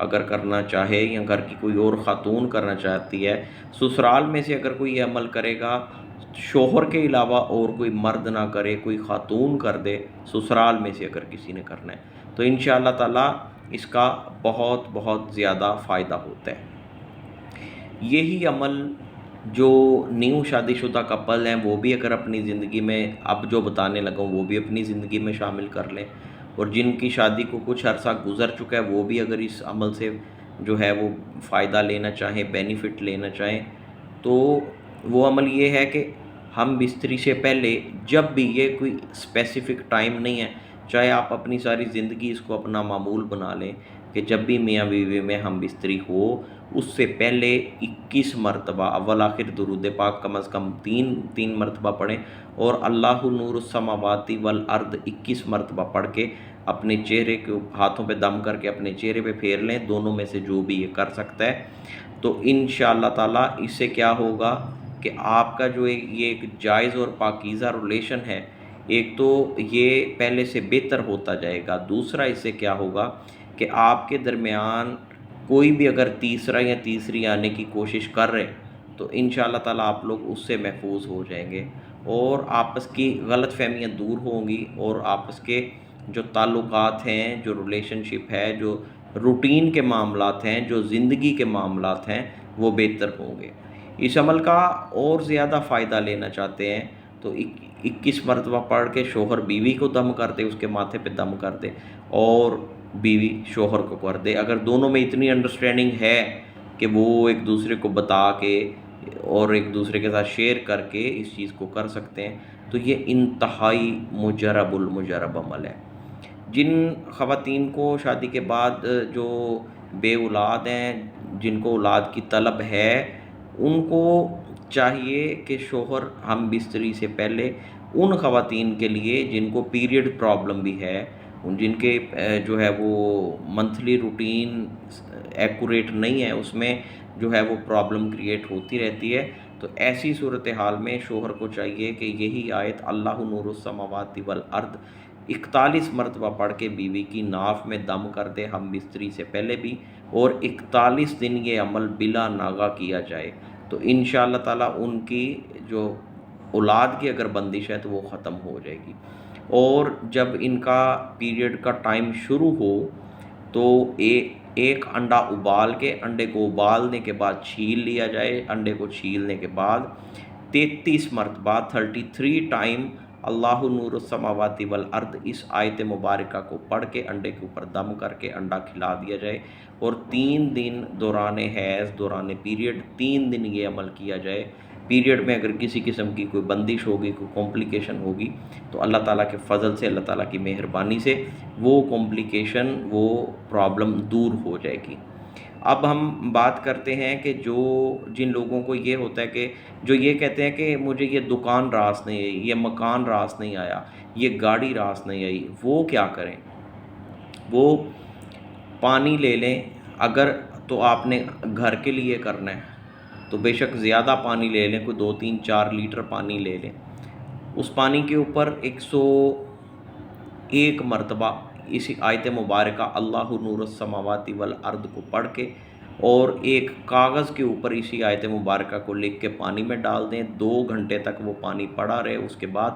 اگر کرنا چاہے یا گھر کی کوئی اور خاتون کرنا چاہتی ہے، سسرال میں سے اگر کوئی یہ عمل کرے گا، شوہر کے علاوہ اور کوئی مرد نہ کرے، کوئی خاتون کر دے، سسرال میں سے اگر کسی نے کرنا ہے، تو انشاءاللہ تعالیٰ اس کا بہت بہت زیادہ فائدہ ہوتا ہے۔ یہی عمل جو نیو شادی شدہ کپل ہیں وہ بھی اگر اپنی زندگی میں اب جو بتانے لگا ہوں وہ بھی اپنی زندگی میں شامل کر لیں، اور جن کی شادی کو کچھ عرصہ گزر چکا ہے وہ بھی اگر اس عمل سے جو ہے وہ فائدہ لینا چاہیں، بینیفٹ لینا چاہیں، تو وہ عمل یہ ہے کہ ہم بستری سے پہلے جب بھی، یہ کوئی اسپیسیفک ٹائم نہیں ہے، چاہے آپ اپنی ساری زندگی اس کو اپنا معمول بنا لیں کہ جب بھی میاں بیوی میں ہم بستری ہو، اس سے پہلے 21 مرتبہ اول آخر درود پاک کم از کم تین مرتبہ پڑھیں، اور اللہ نور السماوات والارض 21 مرتبہ پڑھ کے اپنے چہرے کے ہاتھوں پہ دم کر کے اپنے چہرے پہ پھیر لیں، دونوں میں سے جو بھی یہ کر سکتا ہے۔ تو انشاءاللہ تعالیٰ اس سے کیا ہوگا کہ آپ کا جو یہ ایک جائز اور پاکیزہ ریلیشن ہے، ایک تو یہ پہلے سے بہتر ہوتا جائے گا، دوسرا اس سے کیا ہوگا کہ آپ کے درمیان کوئی بھی اگر تیسرا یا تیسری آنے کی کوشش کر رہے تو انشاءاللہ تعالیٰ آپ لوگ اس سے محفوظ ہو جائیں گے، اور آپس کی غلط فہمیاں دور ہوں گی، اور آپس کے جو تعلقات ہیں، جو ریلیشن شپ ہے، جو روٹین کے معاملات ہیں، جو زندگی کے معاملات ہیں، وہ بہتر ہوں گے۔ اس عمل کا اور زیادہ فائدہ لینا چاہتے ہیں تو 21 مرتبہ پڑھ کے شوہر بیوی کو دم کر دے، اس کے ماتھے پہ دم کر دے، اور بیوی شوہر کو کر دے۔ اگر دونوں میں اتنی انڈرسٹینڈنگ ہے کہ وہ ایک دوسرے کو بتا کے اور ایک دوسرے کے ساتھ شیئر کر کے اس چیز کو کر سکتے ہیں، تو یہ انتہائی مجرب المجرب عمل ہے۔ جن خواتین کو شادی کے بعد جو بے اولاد ہیں، جن کو اولاد کی طلب ہے، ان کو چاہیے کہ شوہر ہم بستری سے پہلے ان خواتین کے لیے جن کو پیریڈ پرابلم بھی ہے، جن کے جو ہے وہ منتھلی روٹین ایکوریٹ نہیں ہے، اس میں جو ہے وہ پرابلم کریٹ ہوتی رہتی ہے، تو ایسی صورتحال میں شوہر کو چاہیے کہ یہی آیت اللہ نور السماوات والارض 41 مرتبہ پڑھ کے بیوی کی ناف میں دم کر دے ہم بستری سے پہلے بھی، اور 41 دن یہ عمل بلا ناغہ کیا جائے، تو انشاءاللہ تعالیٰ ان کی جو اولاد کی اگر بندش ہے تو وہ ختم ہو جائے گی۔ اور جب ان کا پیریڈ کا ٹائم شروع ہو تو ایک انڈا ابال کے، انڈے کو ابالنے کے بعد چھیل لیا جائے، انڈے کو چھیلنے کے بعد 33 مرتبہ 33 ٹائم اللہ نور السماوات والارض اس آیت مبارکہ کو پڑھ کے انڈے کے اوپر دم کر کے انڈا کھلا دیا جائے، اور 3 دن دوران حیض، دوران پیریڈ 3 دن یہ عمل کیا جائے۔ پیریڈ میں اگر کسی قسم کی کوئی بندش ہوگی، کوئی کمپلیکیشن ہوگی، تو اللہ تعالیٰ کے فضل سے، اللہ تعالیٰ کی مہربانی سے وہ کمپلیکیشن، وہ پرابلم دور ہو جائے گی۔ اب ہم بات کرتے ہیں کہ جن لوگوں کو یہ ہوتا ہے کہ جو یہ کہتے ہیں کہ مجھے یہ دکان راس نہیں آئی، یہ مکان راس نہیں آیا، یہ گاڑی راس نہیں آئی، وہ کیا کریں؟ وہ پانی لے لیں، اگر تو آپ نے گھر کے لیے کرنا ہے تو بے شک زیادہ پانی لے لیں، کوئی 2-3-4 لیٹر پانی لے لیں، اس پانی کے اوپر 101 مرتبہ اسی آیت مبارکہ اللہ نور السماوات والارض کو پڑھ کے، اور ایک کاغذ کے اوپر اسی آیت مبارکہ کو لکھ کے پانی میں ڈال دیں، 2 گھنٹے تک وہ پانی پڑا رہے، اس کے بعد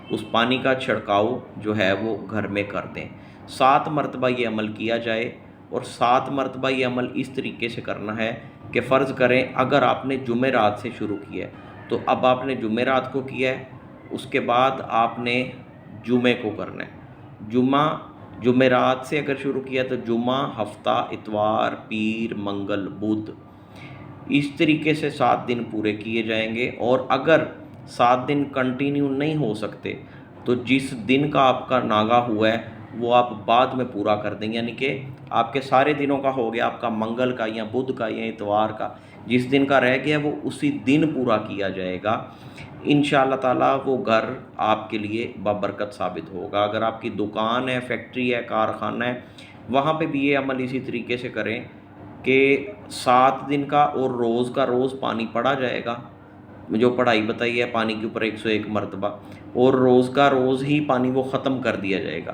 اس پانی کا چھڑکاؤ جو ہے وہ گھر میں کر دیں۔ 7 مرتبہ یہ عمل کیا جائے، اور 7 مرتبہ یہ عمل اس طریقے سے کرنا ہے کہ فرض کریں اگر آپ نے جمعرات سے شروع کیا ہے تو اب آپ نے جمعرات کو کیا ہے، اس کے بعد آپ نے جمعے کو کرنا ہے۔ جمعرات سے اگر شروع کیا تو جمعہ، ہفتہ، اتوار، پیر، منگل، بدھ، اس طریقے سے 7 دن پورے کیے جائیں گے، اور اگر 7 دن کنٹینیو نہیں ہو سکتے تو جس دن کا آپ کا ناغہ ہوا ہے وہ آپ بعد میں پورا کر دیں، یعنی کہ آپ کے سارے دنوں کا ہو گیا، آپ کا منگل کا یا بدھ کا یا اتوار کا، جس دن کا رہ گیا وہ اسی دن پورا کیا جائے گا۔ انشاءاللہ تعالیٰ وہ گھر آپ کے لیے بابرکت ثابت ہوگا۔ اگر آپ کی دکان ہے، فیکٹری ہے، کارخانہ ہے، وہاں پہ بھی یہ عمل اسی طریقے سے کریں کہ 7 دن کا اور روز کا روز پانی پڑا جائے گا، جو پڑھائی بتائی ہے پانی کے اوپر 101 مرتبہ، اور روز کا روز ہی پانی وہ ختم کر دیا جائے گا۔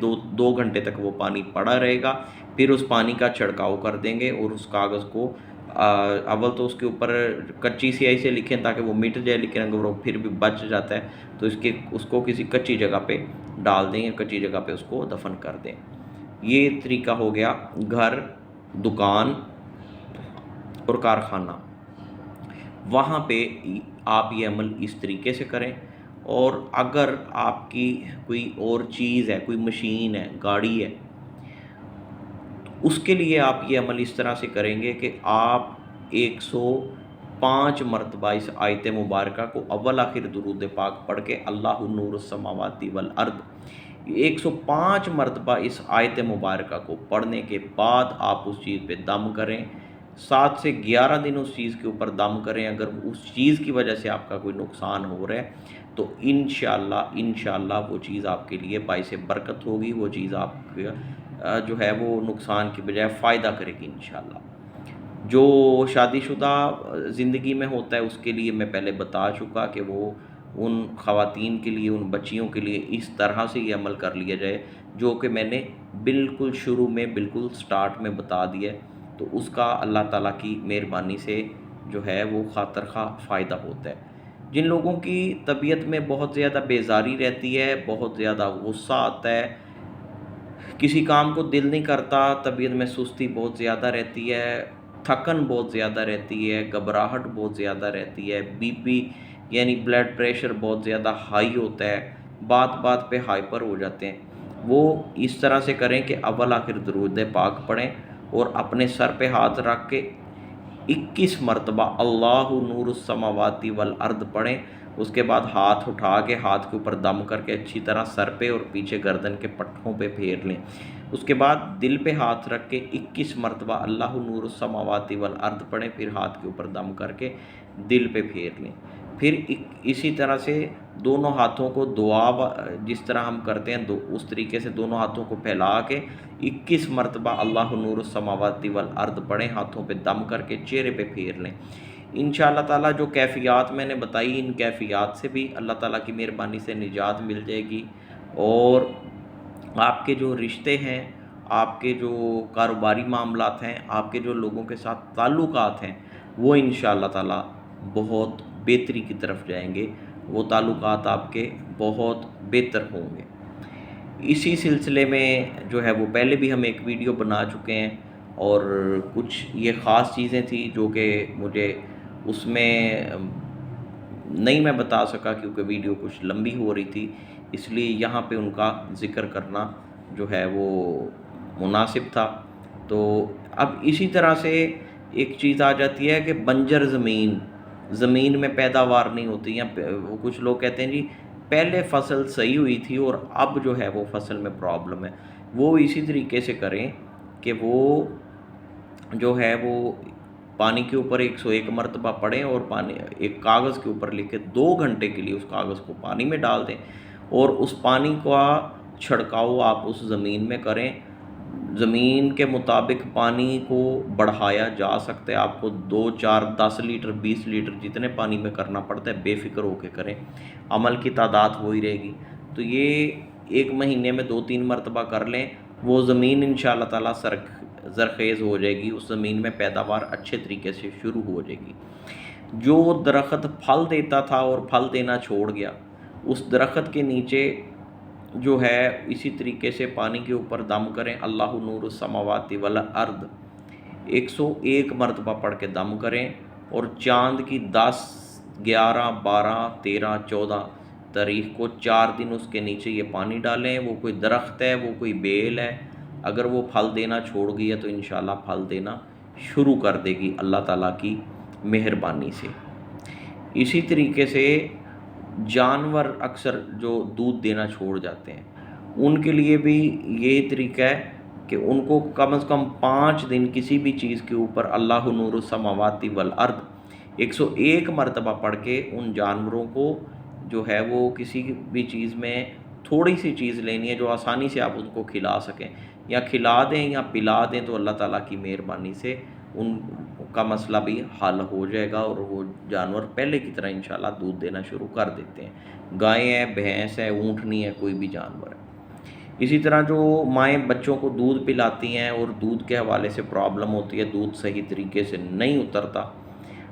2 گھنٹے تک وہ پانی پڑا رہے گا، پھر اس پانی کا چھڑکاؤ کر دیں گے اور اس کاغذ کو اول تو اس کے اوپر کچی سیاہی سے لکھیں تاکہ وہ مٹ جائے، لیکن اگر وہ پھر بھی بچ جاتا ہے تو اس کو کسی کچی جگہ پہ ڈال دیں یا کچی جگہ پہ اس کو دفن کر دیں۔ یہ طریقہ ہو گیا گھر، دکان اور کارخانہ، وہاں پہ آپ یہ عمل اس طریقے سے کریں۔ اور اگر آپ کی کوئی اور چیز ہے، کوئی مشین ہے، گاڑی ہے، اس کے لیے آپ یہ عمل اس طرح سے کریں گے کہ آپ 105 مرتبہ اس آیت مبارکہ کو اول آخر درود پاک پڑھ کے اللہ نور السماوات والارض 105 مرتبہ اس آیت مبارکہ کو پڑھنے کے بعد آپ اس چیز پہ دم کریں، 7 سے 11 دن اس چیز کے اوپر دم کریں۔ اگر اس چیز کی وجہ سے آپ کا کوئی نقصان ہو رہا ہے تو انشاءاللہ وہ چیز آپ کے لیے باعث برکت ہوگی، وہ چیز آپ جو ہے وہ نقصان کی بجائے فائدہ کرے گی انشاءاللہ۔ جو شادی شدہ زندگی میں ہوتا ہے اس کے لیے میں پہلے بتا چکا کہ وہ ان خواتین کے لیے، ان بچیوں کے لیے اس طرح سے یہ عمل کر لیا جائے جو کہ میں نے بالکل شروع میں، بالکل سٹارٹ میں بتا دیا ہے، تو اس کا اللہ تعالیٰ کی مہربانی سے جو ہے وہ خاطر خواہ فائدہ ہوتا ہے۔ جن لوگوں کی طبیعت میں بہت زیادہ بیزاری رہتی ہے، بہت زیادہ غصہ آتا ہے، کسی کام کو دل نہیں کرتا، طبیعت میں سستی بہت زیادہ رہتی ہے، تھکن بہت زیادہ رہتی ہے، گھبراہٹ بہت زیادہ رہتی ہے، بی پی یعنی بلڈ پریشر بہت زیادہ ہائی ہوتا ہے، بات بات پہ ہائپر ہو جاتے ہیں، وہ اس طرح سے کریں کہ اول آخر درود پاک پڑھیں اور اپنے سر پہ ہاتھ رکھ کے 21 مرتبہ اللہ نور السماوات والارض پڑھیں۔ اس کے بعد ہاتھ اٹھا کے ہاتھ کے اوپر دم کر کے اچھی طرح سر پہ اور پیچھے گردن کے پٹھوں پہ پھیر لیں۔ اس کے بعد دل پہ ہاتھ رکھ کے 21 مرتبہ اللہ نور السماوات والارض پڑھیں، پھر ہاتھ کے اوپر دم کر کے دل پہ پھیر لیں۔ پھر اسی طرح سے دونوں ہاتھوں کو دعا جس طرح ہم کرتے ہیں اس طریقے سے دونوں ہاتھوں کو پھیلا کے 21 مرتبہ اللہ نور السماوات والارض پڑھیں، ہاتھوں پہ دم کر کے چہرے پہ پھیر لیں۔ انشاءاللہ تعالیٰ جو کیفیات میں نے بتائی، ان کیفیات سے بھی اللہ تعالیٰ کی مہربانی سے نجات مل جائے گی، اور آپ کے جو رشتے ہیں، آپ کے جو کاروباری معاملات ہیں، آپ کے جو لوگوں کے ساتھ تعلقات ہیں، وہ انشاءاللہ تعالیٰ بہت بہتری کی طرف جائیں گے، وہ تعلقات آپ کے بہت بہتر ہوں گے۔ اسی سلسلے میں جو ہے وہ پہلے بھی ہم ایک ویڈیو بنا چکے ہیں، اور کچھ یہ خاص چیزیں تھیں جو کہ مجھے اس میں نہیں میں بتا سکا کیونکہ ویڈیو کچھ لمبی ہو رہی تھی، اس لیے یہاں پہ ان کا ذکر کرنا جو ہے وہ مناسب تھا۔ تو اب اسی طرح سے ایک چیز آ جاتی ہے کہ بنجر زمین میں پیداوار نہیں ہوتی، یا کچھ لوگ کہتے ہیں جی پہلے فصل صحیح ہوئی تھی اور اب جو ہے وہ فصل میں پرابلم ہے، وہ اسی طریقے سے کریں کہ وہ جو ہے وہ پانی کے اوپر 101 مرتبہ پڑھیں اور پانی ایک کاغذ کے اوپر لکھ کے 2 گھنٹے کے لیے اس کاغذ کو پانی میں ڈال دیں، اور اس پانی کا چھڑکاؤ آپ اس زمین میں کریں۔ زمین کے مطابق پانی کو بڑھایا جا سکتا ہے، آپ کو 2، 4، 10 لیٹر، 20 لیٹر جتنے پانی میں کرنا پڑتا ہے بے فکر ہو کے کریں، عمل کی تعداد وہی رہے گی۔ تو یہ 1 مہینے میں 2-3 مرتبہ کر لیں، وہ زمین انشاءاللہ تعالیٰ زرخیز ہو جائے گی، اس زمین میں پیداوار اچھے طریقے سے شروع ہو جائے گی۔ جو درخت پھل دیتا تھا اور پھل دینا چھوڑ گیا، اس درخت کے نیچے جو ہے اسی طریقے سے پانی کے اوپر دم کریں، اللہ نور السماوات والارض 101 مرتبہ پڑھ کے دم کریں، اور چاند کی 10، 11، 12، 13، 14 تاریخ کو 4 دن اس کے نیچے یہ پانی ڈالیں۔ وہ کوئی درخت ہے، وہ کوئی بیل ہے، اگر وہ پھل دینا چھوڑ گئی ہے تو انشاءاللہ پھل دینا شروع کر دے گی اللہ تعالیٰ کی مہربانی سے۔ اسی طریقے سے جانور اکثر جو دودھ دینا چھوڑ جاتے ہیں، ان کے لیے بھی یہ طریقہ ہے کہ ان کو کم از کم 5 دن کسی بھی چیز کے اوپر اللہ نور السماوات والارض 101 مرتبہ پڑھ کے ان جانوروں کو جو ہے وہ کسی بھی چیز میں تھوڑی سی چیز لینی ہے جو آسانی سے آپ ان کو کھلا سکیں، یا کھلا دیں یا پلا دیں، تو اللہ تعالیٰ کی مہربانی سے کا مسئلہ بھی حل ہو جائے گا اور وہ جانور پہلے کی طرح انشاءاللہ دودھ دینا شروع کر دیتے ہیں، گائے ہے، بھینس ہے، اونٹنی ہے، کوئی بھی جانور ہے۔ اسی طرح جو مائیں بچوں کو دودھ پلاتی ہیں اور دودھ کے حوالے سے پرابلم ہوتی ہے، دودھ صحیح طریقے سے نہیں اترتا،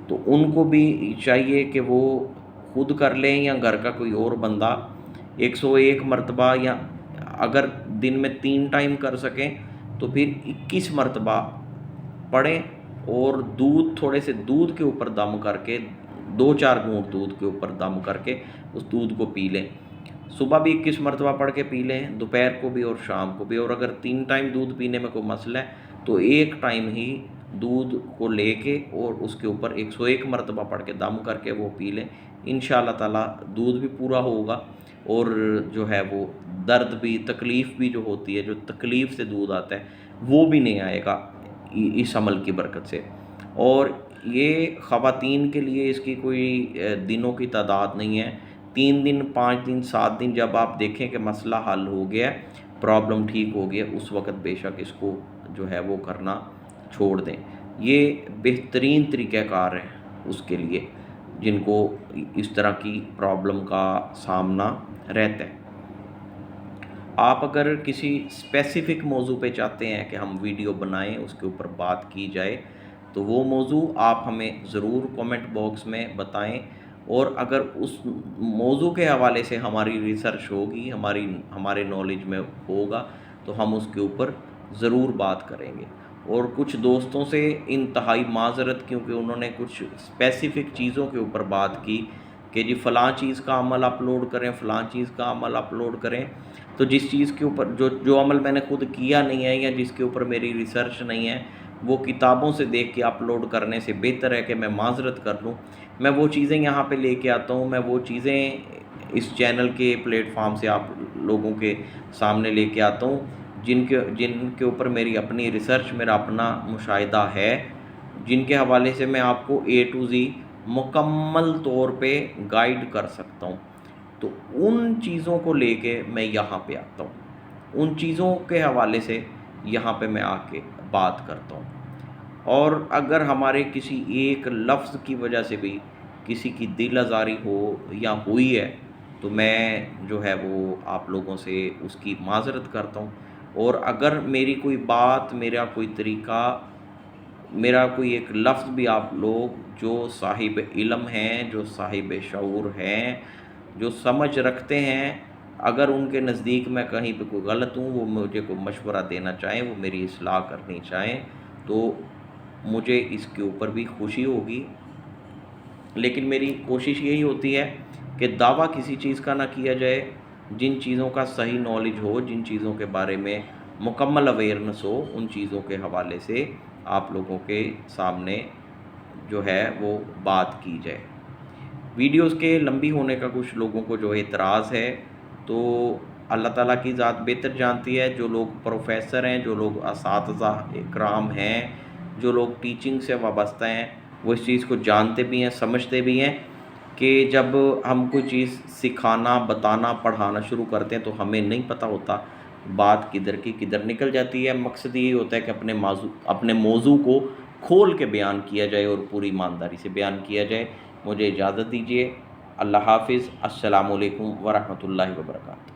تو ان کو بھی چاہیے کہ وہ خود کر لیں یا گھر کا کوئی اور بندہ 101 مرتبہ، یا اگر دن میں 3 ٹائم کر سکیں تو پھر 21 مرتبہ پڑھیں، اور دودھ تھوڑے سے دودھ کے اوپر دم کر کے 2-4 گھونٹ دودھ کے اوپر دم کر کے اس دودھ کو پی لیں۔ صبح بھی 21 مرتبہ پڑھ کے پی لیں، دوپہر کو بھی اور شام کو بھی، اور اگر 3 ٹائم دودھ پینے میں کوئی مسئلہ ہے تو 1 ٹائم ہی دودھ کو لے کے اور اس کے اوپر 101 مرتبہ پڑھ کے دم کر کے وہ پی لیں۔ انشاءاللہ تعالیٰ دودھ بھی پورا ہوگا، اور جو ہے وہ درد بھی، تکلیف بھی جو ہوتی ہے، جو تکلیف سے دودھ آتا ہے وہ بھی نہیں آئے گا اس عمل کی برکت سے۔ اور یہ خواتین کے لیے اس کی کوئی دنوں کی تعداد نہیں ہے، 3 دن، 5 دن، 7 دن، جب آپ دیکھیں کہ مسئلہ حل ہو گیا، پرابلم ٹھیک ہو گیا، اس وقت بے شک اس کو جو ہے وہ کرنا چھوڑ دیں۔ یہ بہترین طریقہ کار ہے اس کے لیے جن کو اس طرح کی پرابلم کا سامنا رہتا ہے۔ آپ اگر کسی اسپیسیفک موضوع پہ چاہتے ہیں کہ ہم ویڈیو بنائیں، اس کے اوپر بات کی جائے، تو وہ موضوع آپ ہمیں ضرور کومنٹ باکس میں بتائیں، اور اگر اس موضوع کے حوالے سے ہماری ریسرچ ہوگی، ہمارے نالج میں ہوگا، تو ہم اس کے اوپر ضرور بات کریں گے۔ اور کچھ دوستوں سے انتہائی معذرت، کیونکہ انہوں نے کچھ اسپیسیفک چیزوں کے اوپر بات کی کہ جی فلاں چیز کا عمل اپلوڈ کریں، فلاں چیز کا عمل اپلوڈ کریں، تو جس چیز کے اوپر جو عمل میں نے خود کیا نہیں ہے یا جس کے اوپر میری ریسرچ نہیں ہے، وہ کتابوں سے دیکھ کے اپلوڈ کرنے سے بہتر ہے کہ میں معذرت کر لوں۔ میں وہ چیزیں یہاں پہ لے کے آتا ہوں، میں وہ چیزیں اس چینل کے پلیٹ فارم سے آپ لوگوں کے سامنے لے کے آتا ہوں جن کے اوپر میری اپنی ریسرچ، میرا اپنا مشاہدہ ہے، جن کے حوالے سے میں آپ کو A to Z مکمل طور پہ گائیڈ کر سکتا ہوں۔ تو ان چیزوں کو لے کے میں یہاں پہ آتا ہوں، ان چیزوں کے حوالے سے یہاں پہ میں آ کے بات کرتا ہوں۔ اور اگر ہمارے کسی ایک لفظ کی وجہ سے بھی کسی کی دل آزاری ہو یا ہوئی ہے، تو میں جو ہے وہ آپ لوگوں سے اس کی معذرت کرتا ہوں۔ اور اگر میری کوئی بات، میرا کوئی طریقہ، میرا کوئی ایک لفظ بھی آپ لوگ جو صاحب علم ہیں، جو صاحب شعور ہیں، جو سمجھ رکھتے ہیں، اگر ان کے نزدیک میں کہیں پہ کوئی غلط ہوں، وہ مجھے کوئی مشورہ دینا چاہیں، وہ میری اصلاح کرنی چاہیں، تو مجھے اس کے اوپر بھی خوشی ہوگی۔ لیکن میری کوشش یہی ہوتی ہے کہ دعویٰ کسی چیز کا نہ کیا جائے، جن چیزوں کا صحیح نالج ہو، جن چیزوں کے بارے میں مکمل اویئرنس ہو، ان چیزوں کے حوالے سے آپ لوگوں کے سامنے جو ہے وہ بات کی جائے۔ ویڈیوز کے لمبی ہونے کا کچھ لوگوں کو جو اعتراض ہے، تو اللہ تعالیٰ کی ذات بہتر جانتی ہے۔ جو لوگ پروفیسر ہیں، جو لوگ اساتذہ اکرام ہیں، جو لوگ ٹیچنگ سے وابستہ ہیں، وہ اس چیز کو جانتے بھی ہیں، سمجھتے بھی ہیں کہ جب ہم کوئی چیز سکھانا، بتانا، پڑھانا شروع کرتے ہیں تو ہمیں نہیں پتہ ہوتا بات کدھر کی کدھر نکل جاتی ہے۔ مقصد یہی ہوتا ہے کہ اپنے موضوع کو کھول کے بیان کیا جائے اور پوری ایمانداری سے بیان کیا جائے۔ مجھے اجازت دیجیے، اللہ حافظ، السلام علیکم ورحمۃ اللہ وبرکاتہ۔